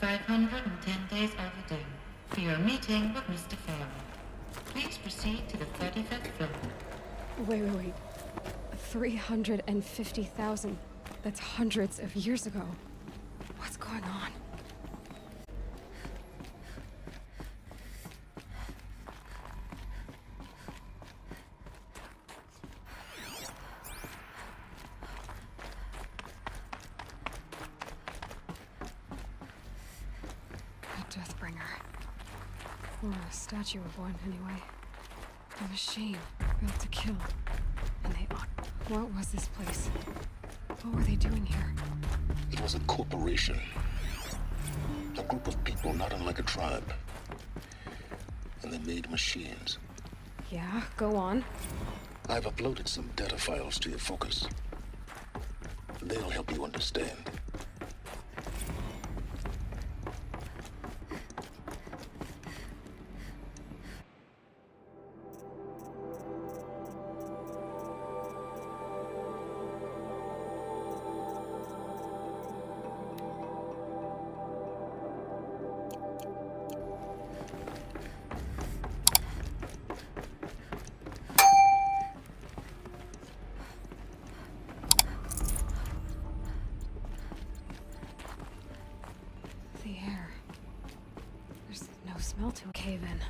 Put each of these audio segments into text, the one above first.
1,510 days overdue for your meeting with Mr. Farrell. Please proceed to the 35th floor. Wait. 350,000. That's hundreds of years ago. What's going on? A Deathbringer. Or a statue of one, anyway. A machine built to kill. And they... What was this place? What were they doing here? It was a corporation. A group of people not unlike a tribe. And they made machines. Yeah, go on. I've uploaded some data files to your focus. They'll help you understand. Smell to a cave in,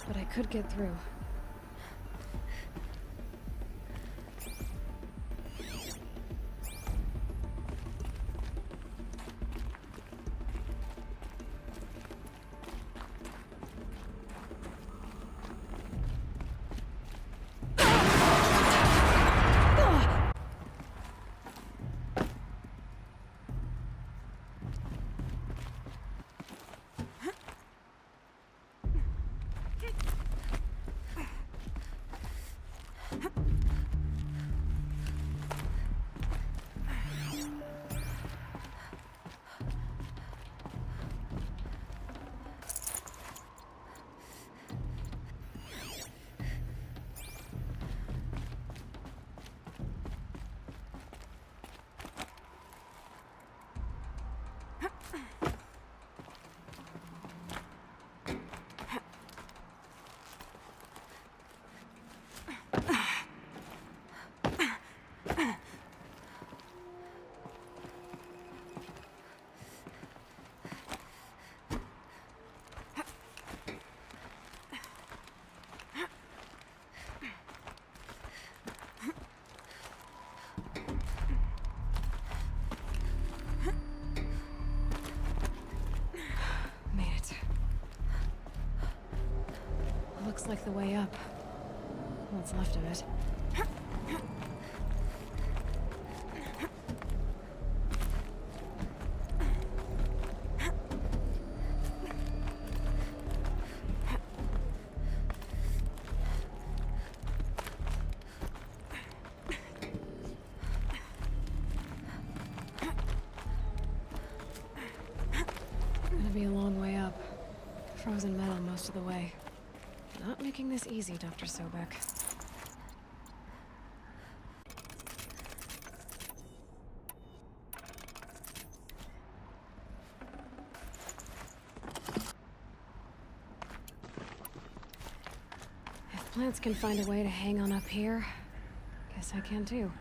but I could get through. Looks like the way up. What's left of it. Gonna be a long way up. Frozen metal most of the way. Not making this easy, Dr. Sobek. If plants can find a way to hang on up here, guess I can too.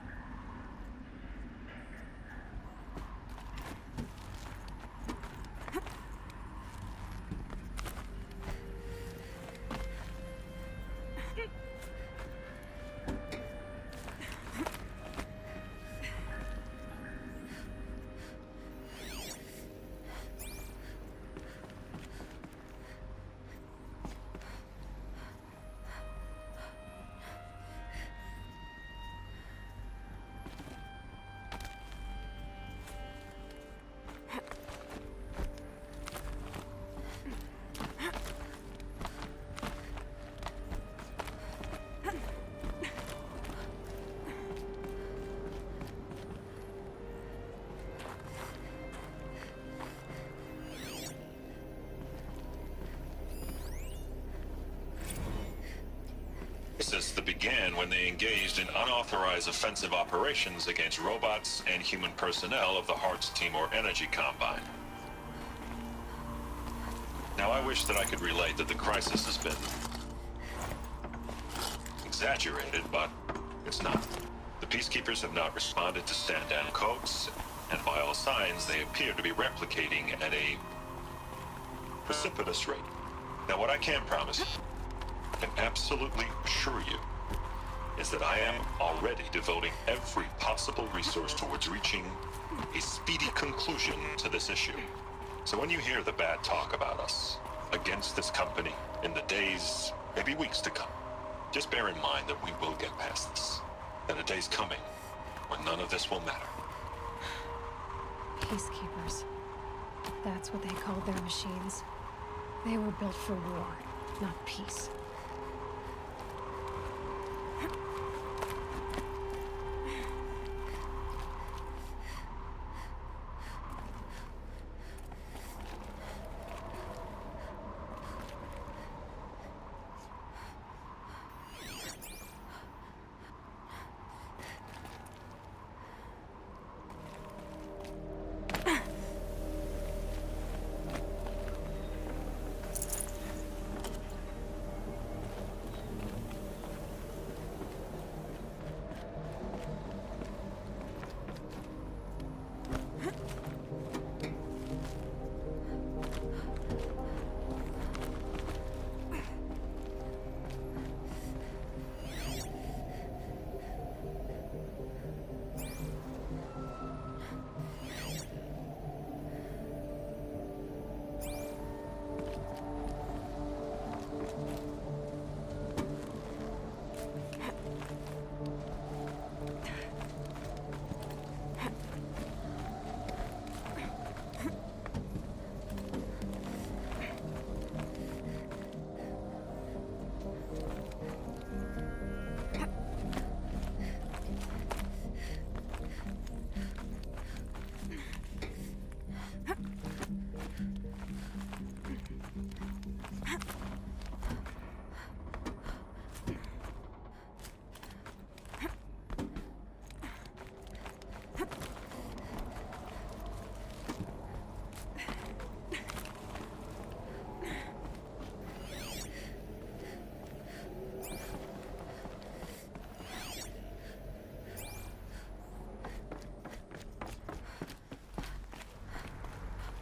That began when they engaged in unauthorized offensive operations against robots and human personnel of the Hearts Timor Energy Combine. Now, I wish that I could relate that the crisis has been exaggerated, but it's not. The peacekeepers have not responded to stand-down codes, and by all signs, they appear to be replicating at a precipitous rate. Now, what I can promise, and absolutely assure you, is that I am already devoting every possible resource towards reaching a speedy conclusion to this issue. So when you hear the bad talk about us against this company in the days, maybe weeks to come, just bear in mind that we will get past this. That a day's coming when none of this will matter. Peacekeepers. That's what they called their machines. They were built for war, not peace.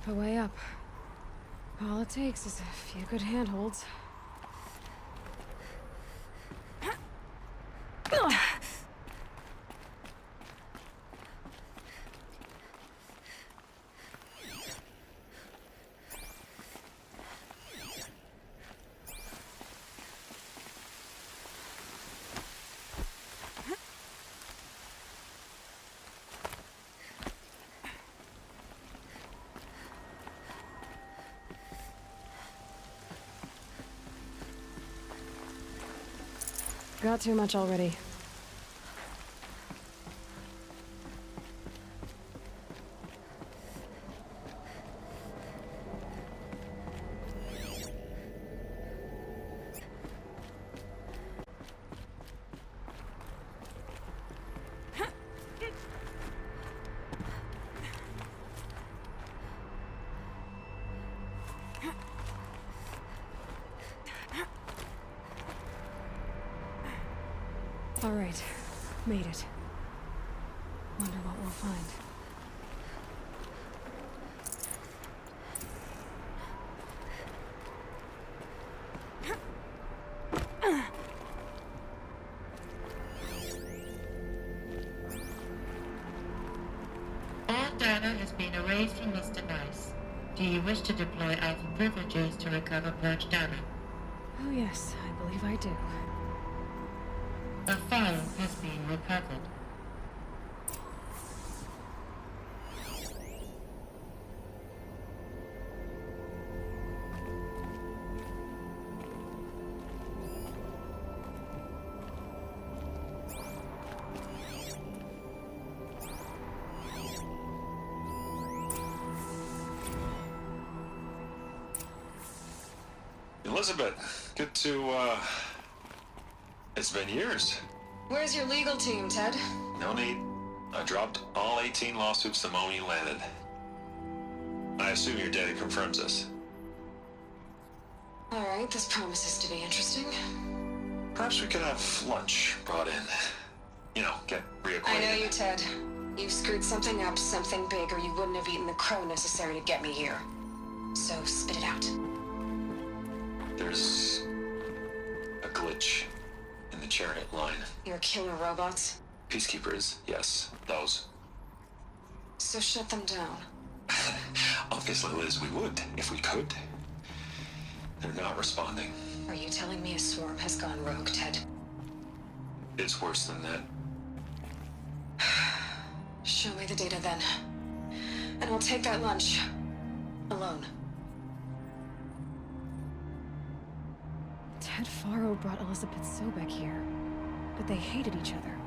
A way up. All it takes is a few good handholds. Got too much already. All right, made it. Wonder what we'll find. All data has been erased from this device. Do you wish to deploy alpha privileges to recover purged data? Oh yes, I believe I do. A file has been recovered. Elizabeth, good to, it's been years. Where's your legal team, Ted? No need. I dropped all 18 lawsuits the moment you landed. I assume your data confirms this. Alright, this promises to be interesting. Perhaps we could have lunch brought in. You know, get reacquainted. I know you, Ted. You've screwed something up, something big, or you wouldn't have eaten the crow necessary to get me here. So, spit it out. There's a glitch in the chariot line. Your killer robots? Peacekeepers, yes, those. So shut them down. Obviously, Liz, we would, if we could. They're not responding. Are you telling me a swarm has gone rogue, Ted? It's worse than that. Show me the data then. And I'll take that lunch. Alone. Ted Faro brought Elizabeth Sobek here, but they hated each other.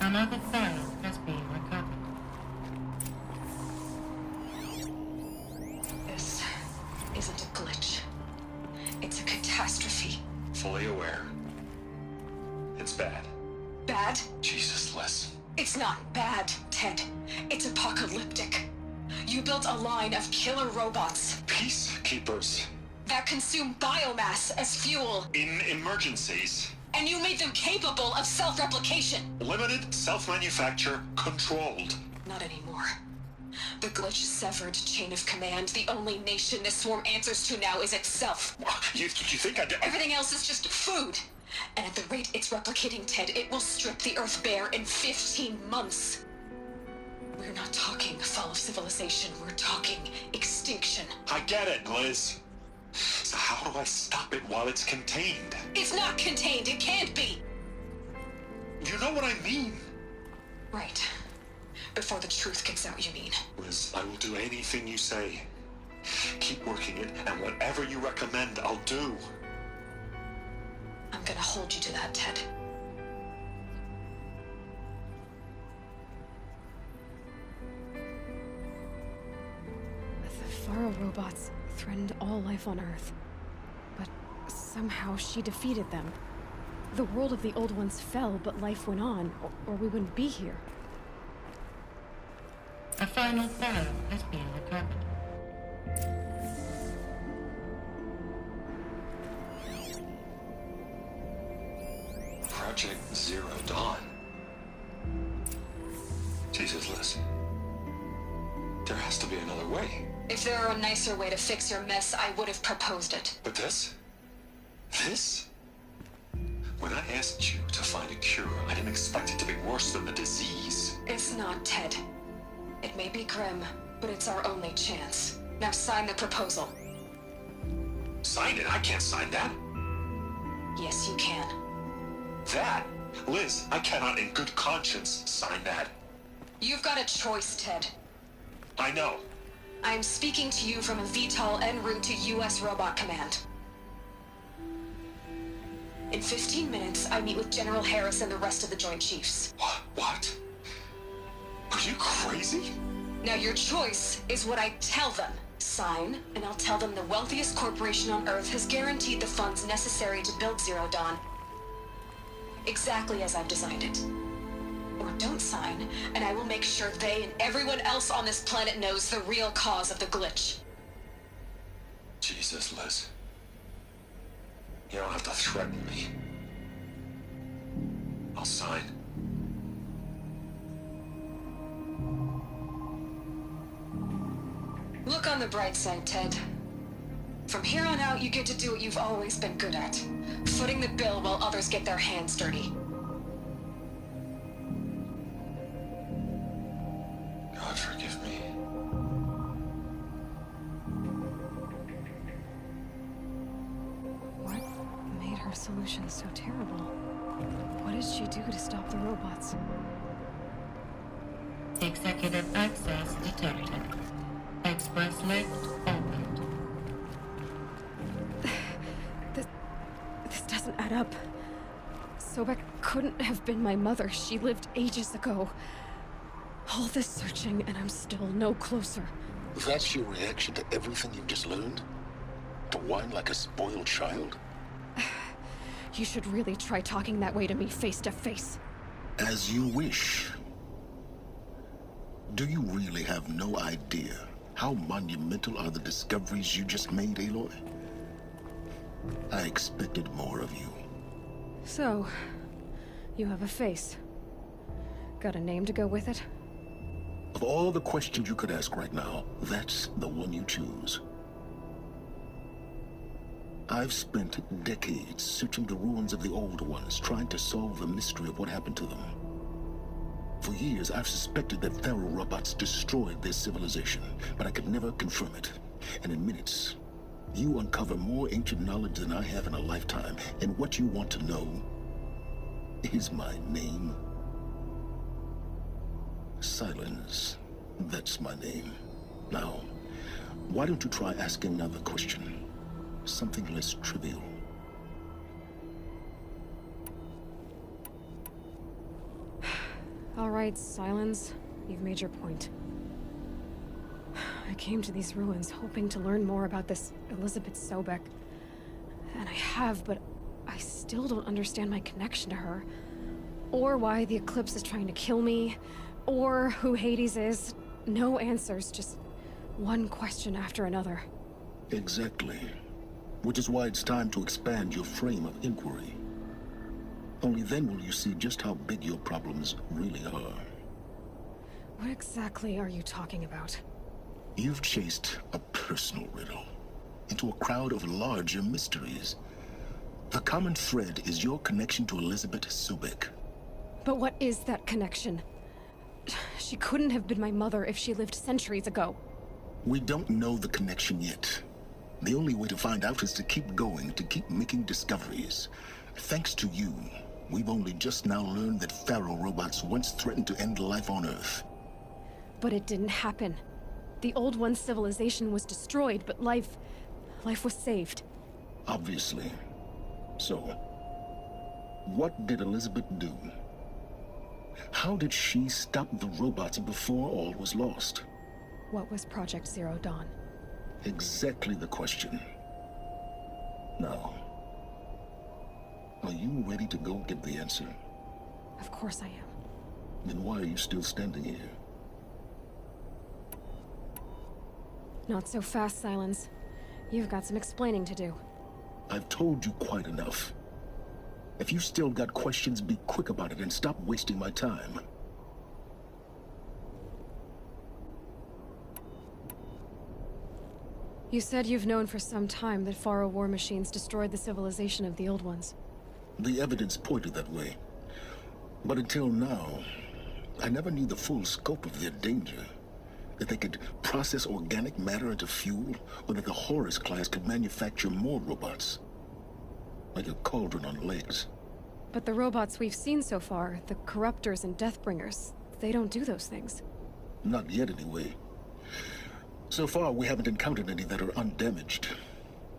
Another file has been recovered. This isn't a glitch. It's a catastrophe. Fully aware. It's bad. Bad? Jesus, Liz. It's not bad, Ted. It's apocalyptic. You built a line of killer robots Peacekeepers. that consume biomass as fuel, In emergencies. and you made them capable of self-replication. Limited, self-manufacture, controlled. Not anymore. The glitch severed chain of command. The only nation this swarm answers to now is itself. You think I'd... Everything else is just food. And at the rate it's replicating, Ted, it will strip the Earth bare in 15 months. We're not talking fall of civilization. We're talking extinction. I get it, Liz. So how do I stop it while it's contained? It's not contained. It can't be. You know what I mean? Right. Before the truth gets out, you mean? Liz, I will do anything you say. Keep working it, and whatever you recommend, I'll do. I'm gonna hold you to that, Ted. The Faro robots threatened all life on Earth. But somehow she defeated them. The world of the old ones fell, but life went on, or we wouldn't be here. A final file has been recovered. Project Zero Dawn. Jesus, Liz. There has to be another way. If there were a nicer way to fix your mess, I would have proposed it. But this? This? When I asked you to find a cure, I didn't expect it to be worse than the disease. It's not, Ted. It may be grim, but it's our only chance. Now sign the proposal. Sign it? I can't sign that. Yes, you can. That? Liz, I cannot in good conscience sign that. You've got a choice, Ted. I know. I'm speaking to you from a VTOL en route to U.S. Robot Command. In 15 minutes, I meet with General Harris and the rest of the Joint Chiefs. What? Are you crazy? Now your choice is what I tell them. Sign, and I'll tell them the wealthiest corporation on Earth has guaranteed the funds necessary to build Zero Dawn. Exactly as I've designed it. Or don't sign, and I will make sure they and everyone else on this planet knows the real cause of the glitch. Jesus, Liz. You don't have to threaten me. I'll sign. Look on the bright side, Ted. From here on out, you get to do what you've always been good at. Footing the bill while others get their hands dirty. God forgive me. What made her solution so terrible? What did she do to stop the robots? Executive access detected. Express lift opened. This doesn't add up. Sobek couldn't have been my mother. She lived ages ago. All this searching, and I'm still no closer. That's your reaction to everything you've just learned? To whine like a spoiled child? You should really try talking that way to me face to face. As you wish. Do you really have no idea How monumental are the discoveries you just made, Aloy? I expected more of you. So, you have a face. Got a name to go with it? Of all the questions you could ask right now, that's the one you choose. I've spent decades searching the ruins of the old ones, trying to solve the mystery of what happened to them. For years, I've suspected that feral robots destroyed their civilization, but I could never confirm it. And in minutes, you uncover more ancient knowledge than I have in a lifetime. And what you want to know is my name. Silence. That's my name. Now, why don't you try asking another question? Something less trivial. All right, Silence. You've made your point. I came to these ruins hoping to learn more about this Elizabeth Sobek. And I have, but I still don't understand my connection to her. Or why the Eclipse is trying to kill me. Or who Hades is. No answers, just one question after another. Exactly. Which is why it's time to expand your frame of inquiry. Only then will you see just how big your problems really are. What exactly are you talking about? You've chased a personal riddle into a crowd of larger mysteries. The common thread is your connection to Elizabeth Sobek. But what is that connection? She couldn't have been my mother if she lived centuries ago. We don't know the connection yet. The only way to find out is to keep going, to keep making discoveries. Thanks to you, we've only just now learned that feral robots once threatened to end life on Earth. But it didn't happen. The Old One's civilization was destroyed, but life was saved. Obviously. So, what did Elizabeth do? How did she stop the robots before all was lost? What was Project Zero Dawn? Exactly the question. Now, are you ready to go get the answer? Of course I am. Then why are you still standing here? Not so fast, Silence. You've got some explaining to do. I've told you quite enough. If you still got questions, be quick about it and stop wasting my time. You said you've known for some time that Faro war machines destroyed the civilization of the Old Ones. The evidence pointed that way. But until now, I never knew the full scope of their danger. That they could process organic matter into fuel, or that the Horus class could manufacture more robots. Like a cauldron on legs. But the robots we've seen so far, the Corruptors and Deathbringers, they don't do those things. Not yet, anyway. So far, we haven't encountered any that are undamaged.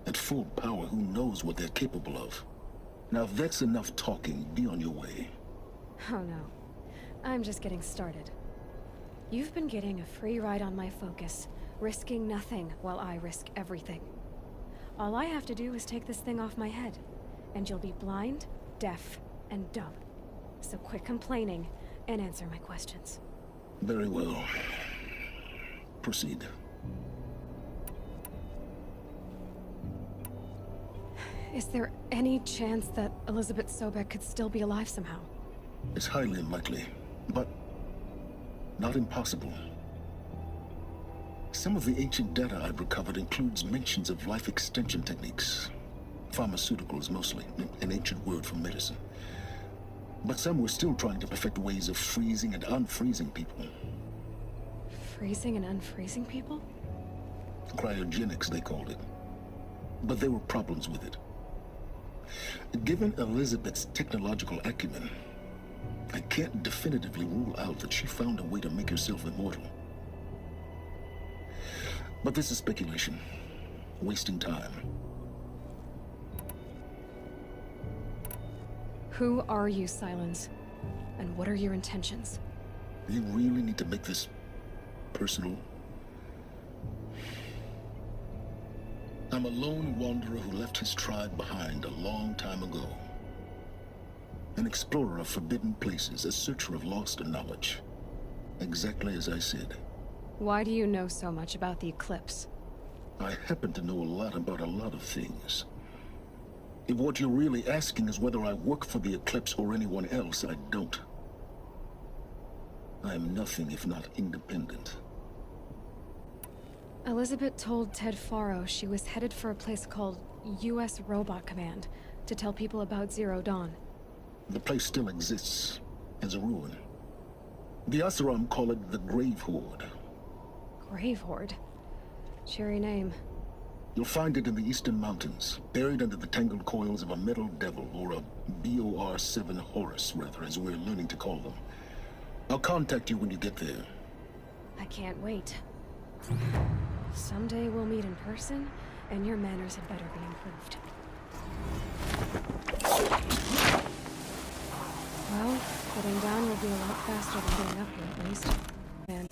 At full power, who knows what they're capable of? Now, if that's enough talking, be on your way. Oh no. I'm just getting started. You've been getting a free ride on my focus, risking nothing while I risk everything. All I have to do is take this thing off my head, and you'll be blind, deaf, and dumb. So quit complaining and answer my questions. Very well. Proceed. Is there any chance that Elizabeth Sobek could still be alive somehow? It's highly unlikely, but not impossible. Some of the ancient data I've recovered includes mentions of life extension techniques. Pharmaceuticals mostly, an ancient word for medicine. But some were still trying to perfect ways of freezing and unfreezing people. Freezing and unfreezing people? Cryogenics, they called it. But there were problems with it. Given Elizabeth's technological acumen, I can't definitively rule out that she found a way to make herself immortal. But this is speculation. Wasting time. Who are you, Silence? And what are your intentions? You really need to make this personal? I'm a lone wanderer who left his tribe behind a long time ago. An explorer of forbidden places, a searcher of lost knowledge. Exactly as I said. Why do you know so much about the eclipse? I happen to know a lot about a lot of things. If what you're really asking is whether I work for the Eclipse or anyone else, I don't. I am nothing if not independent. Elizabeth told Ted Faro she was headed for a place called U.S. Robot Command to tell people about Zero Dawn. The place still exists as a ruin. The Asaram call it the Grave Horde. Grave Horde? Cheery name. You'll find it in the Eastern Mountains, buried under the tangled coils of a metal devil, or a BOR-7 Horus, rather, as we're learning to call them. I'll contact you when you get there. I can't wait. Someday we'll meet in person, and your manners had better be improved. Well, getting down will be a lot faster than getting up here, at least. And